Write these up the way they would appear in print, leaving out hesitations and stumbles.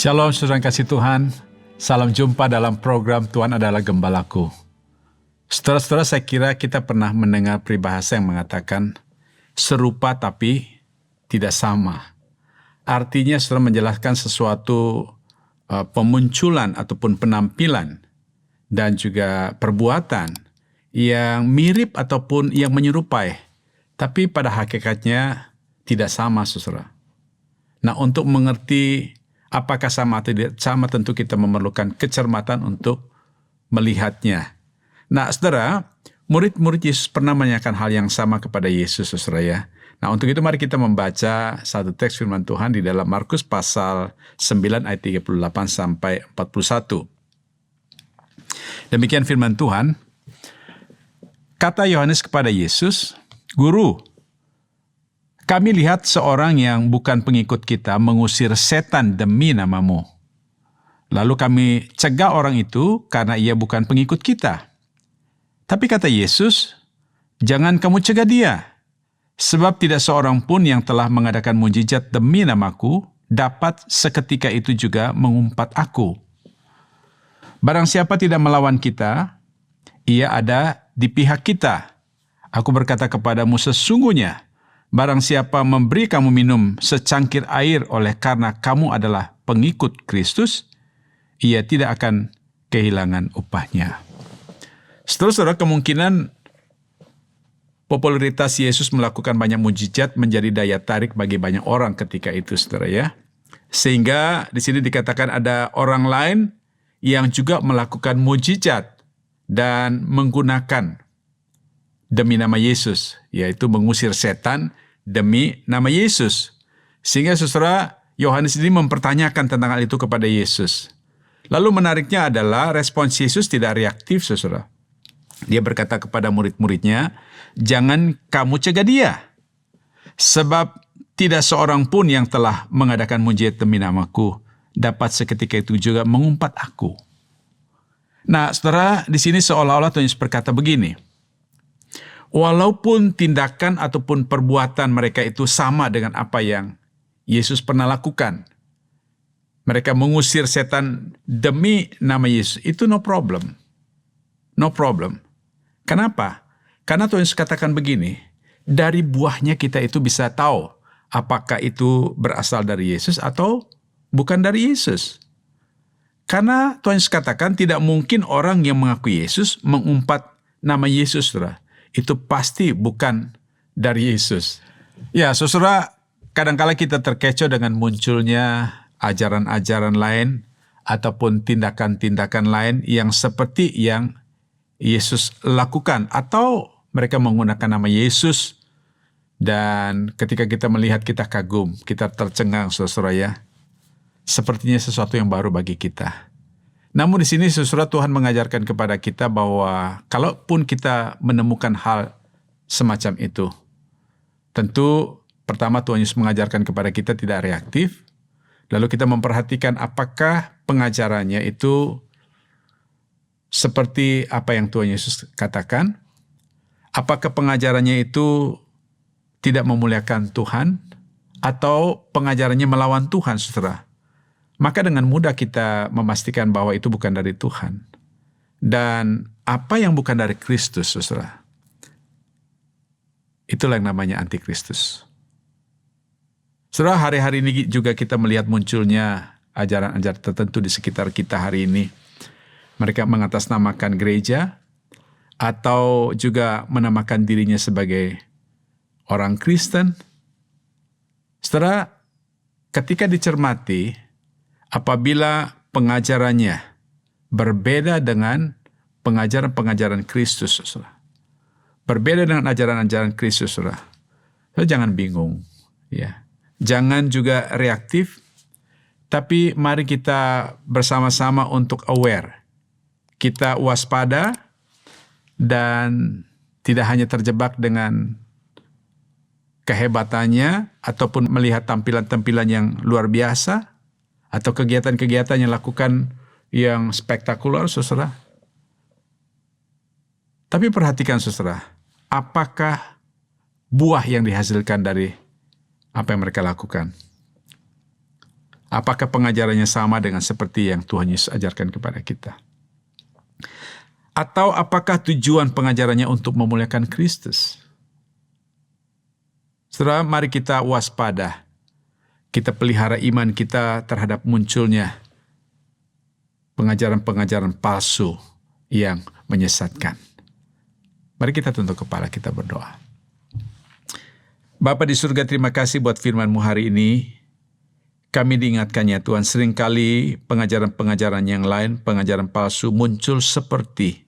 Shalom saudara kasih Tuhan, salam jumpa dalam program Tuhan adalah Gembalaku. Saudara-saudara, saya kira kita pernah mendengar peribahasa yang mengatakan serupa tapi tidak sama. Artinya saudara menjelaskan sesuatu pemunculan ataupun penampilan dan juga perbuatan yang mirip ataupun yang menyerupai, tapi pada hakikatnya tidak sama saudara. Nah, untuk mengerti apakah sama atau tidak sama, tentu kita memerlukan kecermatan untuk melihatnya. Nah, saudara, murid-murid Yesus pernah menanyakan hal yang sama kepada Yesus, saudara ya. Nah, untuk itu mari kita membaca satu teks firman Tuhan di dalam Markus pasal 9 ayat 38 sampai 41. Demikian firman Tuhan. Kata Yohanes kepada Yesus, "Guru, kami lihat seorang yang bukan pengikut kita mengusir setan demi namamu. Lalu kami cegah orang itu karena ia bukan pengikut kita." Tapi kata Yesus, "Jangan kamu cegah dia, sebab tidak seorang pun yang telah mengadakan mujizat demi namaku dapat seketika itu juga mengumpat aku. Barang siapa tidak melawan kita, ia ada di pihak kita. Aku berkata kepadamu sesungguhnya, barang siapa memberi kamu minum secangkir air oleh karena kamu adalah pengikut Kristus, ia tidak akan kehilangan upahnya." Saudara-saudara, kemungkinan popularitas Yesus melakukan banyak mujizat menjadi daya tarik bagi banyak orang ketika itu, saudara ya. Sehingga di sini dikatakan ada orang lain yang juga melakukan mujizat dan menggunakan demi nama Yesus, yaitu mengusir setan demi nama Yesus. Sehingga saudara, Yohanes ini mempertanyakan tentang hal itu kepada Yesus. Lalu menariknya adalah respons Yesus tidak reaktif, saudara. Dia berkata kepada murid-muridnya, "Jangan kamu cegah dia, sebab tidak seorang pun yang telah mengadakan mujizat demi namaku dapat seketika itu juga mengumpat aku." Nah, saudara, di sini seolah-olah Tuhan Yesus berkata begini, walaupun tindakan ataupun perbuatan mereka itu sama dengan apa yang Yesus pernah lakukan, mereka mengusir setan demi nama Yesus, itu no problem. No problem. Kenapa? Karena Tuhan Yesus katakan begini, dari buahnya kita itu bisa tahu apakah itu berasal dari Yesus atau bukan dari Yesus. Karena Tuhan Yesus katakan tidak mungkin orang yang mengaku Yesus mengumpat nama Yesus, saudara. Itu pasti bukan dari Yesus. Ya, saudara, kadangkala kita terkecoh dengan munculnya ajaran-ajaran lain ataupun tindakan-tindakan lain yang seperti yang Yesus lakukan, atau mereka menggunakan nama Yesus, dan ketika kita melihat kita kagum, kita tercengang, saudara ya. Sepertinya sesuatu yang baru bagi kita. Namun di sini saudara, Tuhan mengajarkan kepada kita bahwa kalaupun kita menemukan hal semacam itu, tentu pertama Tuhan Yesus mengajarkan kepada kita tidak reaktif, lalu kita memperhatikan apakah pengajarannya itu seperti apa yang Tuhan Yesus katakan, apakah pengajarannya itu tidak memuliakan Tuhan, atau pengajarannya melawan Tuhan, saudara. Maka dengan mudah kita memastikan bahwa itu bukan dari Tuhan. Dan apa yang bukan dari Kristus, saudara, itulah yang namanya antikristus. Saudara, hari-hari ini juga kita melihat munculnya ajaran-ajaran tertentu di sekitar kita hari ini. Mereka mengatasnamakan gereja atau juga menamakan dirinya sebagai orang Kristen. Saudara, ketika dicermati, apabila pengajarannya berbeda dengan pengajaran-pengajaran Kristus, saudara, berbeda dengan ajaran-ajaran Kristus, saudara, jangan bingung, ya. Jangan juga reaktif, tapi mari kita bersama-sama untuk aware. Kita waspada dan tidak hanya terjebak dengan kehebatannya ataupun melihat tampilan-tampilan yang luar biasa atau kegiatan-kegiatan yang lakukan yang spektakuler, saudara. Tapi perhatikan, saudara, apakah buah yang dihasilkan dari apa yang mereka lakukan? Apakah pengajarannya sama dengan seperti yang Tuhan Yesus ajarkan kepada kita? Atau apakah tujuan pengajarannya untuk memuliakan Kristus? Saudara, mari kita waspada. Kita pelihara iman kita terhadap munculnya pengajaran-pengajaran palsu yang menyesatkan. Mari kita tunduk kepala, kita berdoa. Bapa di surga, terima kasih buat firman-Mu hari ini. Kami diingatkannya Tuhan, seringkali pengajaran-pengajaran yang lain, pengajaran palsu muncul seperti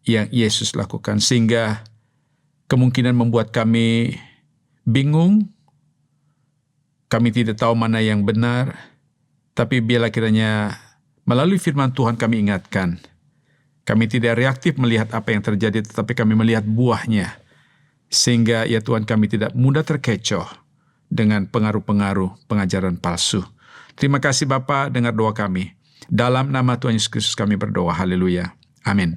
yang Yesus lakukan, sehingga kemungkinan membuat kami bingung, kami tidak tahu mana yang benar, tapi biarlah kiranya melalui firman Tuhan kami ingatkan, kami tidak reaktif melihat apa yang terjadi, tetapi kami melihat buahnya, sehingga ya Tuhan kami tidak mudah terkecoh dengan pengaruh-pengaruh pengajaran palsu. Terima kasih Bapa, dengar doa kami. Dalam nama Tuhan Yesus Kristus kami berdoa. Haleluya. Amin.